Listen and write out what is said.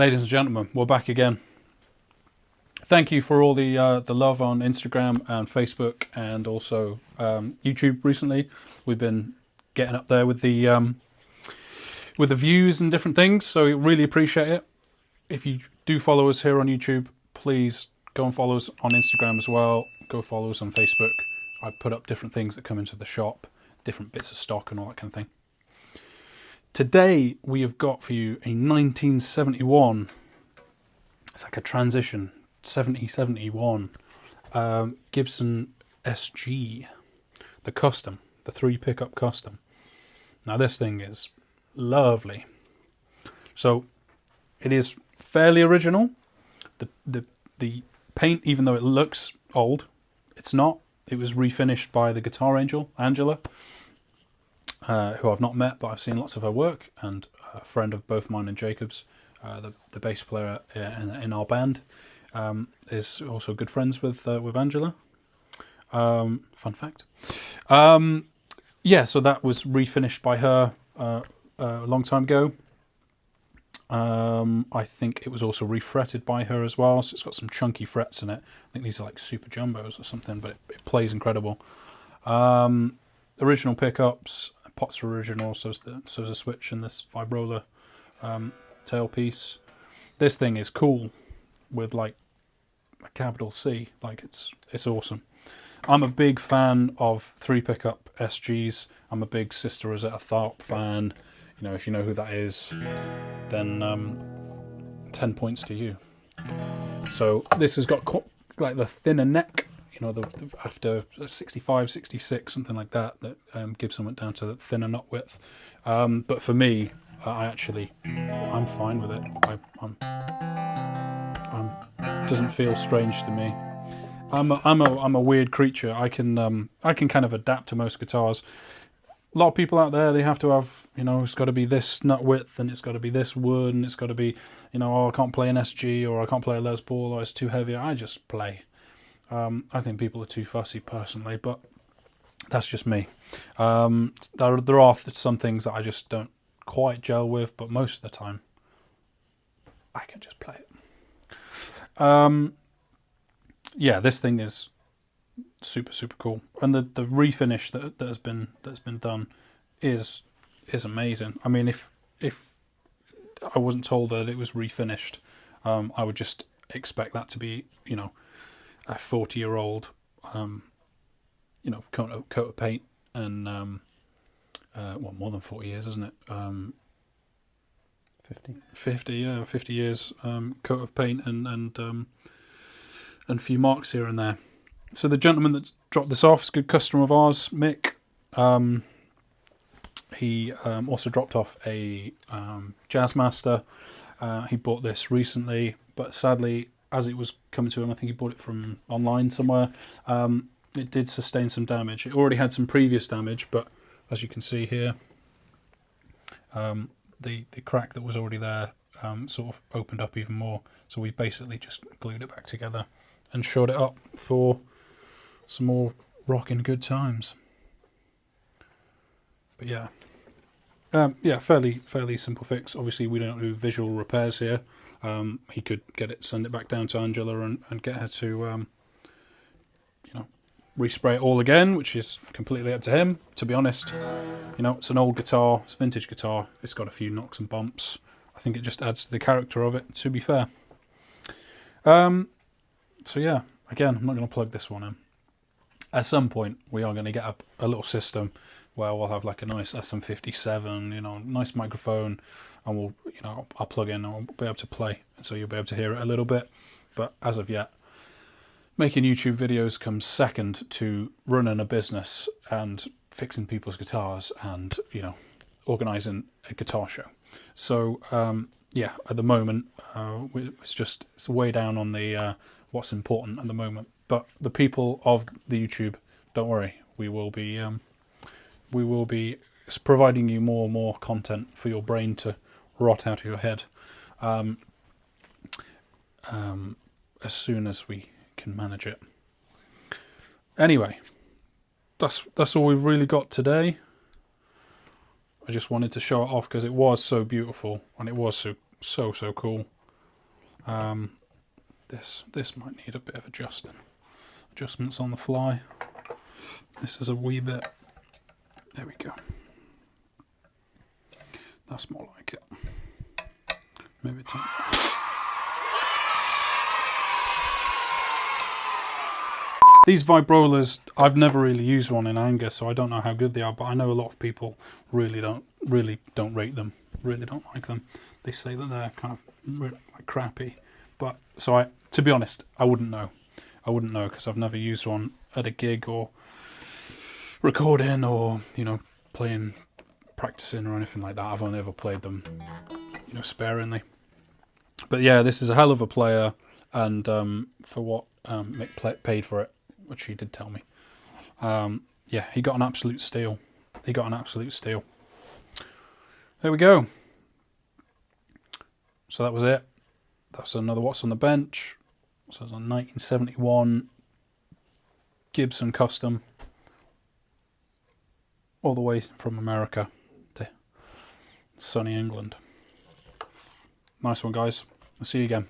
Ladies and gentlemen, we're back again. Thank you for all the love on Instagram and Facebook and also YouTube recently. We've been getting up there with the views and different things, so we really appreciate it. If you do follow us here on YouTube, please go and follow us on Instagram as well. Go follow us on Facebook. I put up different things that come into the shop, different bits of stock and all that kind of thing. Today we have got for you a 1971, it's like a transition, 70-71 Gibson SG, the custom, the 3 pickup custom. Now this thing is lovely. So it is fairly original. The paint, even though it looks old, it's not. It was refinished by the guitar angel, Angela, who I've not met, but I've seen lots of her work, and a friend of both mine and Jacob's, the bass player in our band, is also good friends with Angela. Fun fact. Yeah, so that was refinished by her a long time ago. I think it was also refretted by her as well, so it's got some chunky frets in it. I think these are like super jumbos or something, but it plays incredible. Original pickups. Pots are original, so's the switch and this vibrola tailpiece. This thing is cool with like a capital C. Like it's awesome. I'm a big fan of 3 pickup SGs. I'm a big Sister Rosetta Tharpe fan. You know, if you know who that is, then 10 points to you. So this has got like the thinner neck. You know, after 65, 66, something like that, Gibson went down to the thinner nut width. But for me, I'm fine with it. Doesn't feel strange to me. I'm a weird creature. I can kind of adapt to most guitars. A lot of people out there, they have to have, you know, it's got to be this nut width and it's got to be this wood and it's got to be, you know, oh, I can't play an SG or I can't play a Les Paul or it's too heavy. I just play. I think people are too fussy personally, but that's just me. There are some things that I just don't quite gel with, but most of the time I can just play it. Yeah, this thing is super, super cool, and the refinish that has been done is amazing. I mean, if I wasn't told that it was refinished, I would just expect that to be, you know, a 40-year-old, you know, coat of paint, and well, more than 40 years, isn't it? 50, yeah, 50 years coat of paint and a few marks here and there. So the gentleman that dropped this off is a good customer of ours, Mick. He also dropped off a Jazzmaster. He bought this recently, but sadly, as it was coming to him, I think he bought it from online somewhere, it did sustain some damage. It already had some previous damage, but as you can see here, the crack that was already there sort of opened up even more. So we basically just glued it back together and shored it up for some more rocking good times. But yeah. Yeah, fairly simple fix. Obviously, we don't do visual repairs here. He could send it back down to Angela and get her to, you know, respray it all again, which is completely up to him. To be honest, you know, it's an old guitar, it's a vintage guitar. It's got a few knocks and bumps. I think it just adds to the character of it, to be fair. So yeah, again, I'm not going to plug this one in. At some point, we are going to get up a little system where we'll have like a nice SM57, you know, nice microphone, and we'll, you know, I'll plug in and we'll be able to play, and so you'll be able to hear it a little bit. But as of yet, making YouTube videos comes second to running a business and fixing people's guitars and, you know, organising a guitar show. So yeah, at the moment, it's way down on the what's important at the moment. But the people of the YouTube, don't worry, we will be providing you more and more content for your brain to rot out of your head as soon as we can manage it. Anyway, that's all we've really got today. I just wanted to show it off because it was so beautiful and it was so cool. This might need a bit of adjustments on the fly. This is a wee bit. There we go. That's more like it. Maybe it's on. These vibrolas, I've never really used one in anger, so I don't know how good they are, but I know a lot of people really don't rate them, really don't like them. They say that they're kind of like crappy, but so to be honest, I wouldn't know. I wouldn't know because I've never used one at a gig or recording or, you know, practicing or anything like that. I've only ever played them, you know, sparingly. But yeah, this is a hell of a player, and for what Mick paid for it, which he did tell me, yeah, he got an absolute steal. He got an absolute steal. There we go. So that was it. That's another What's on the Bench. So it's a 1971 Gibson Custom, all the way from America to sunny England. Nice one, guys. I'll see you again.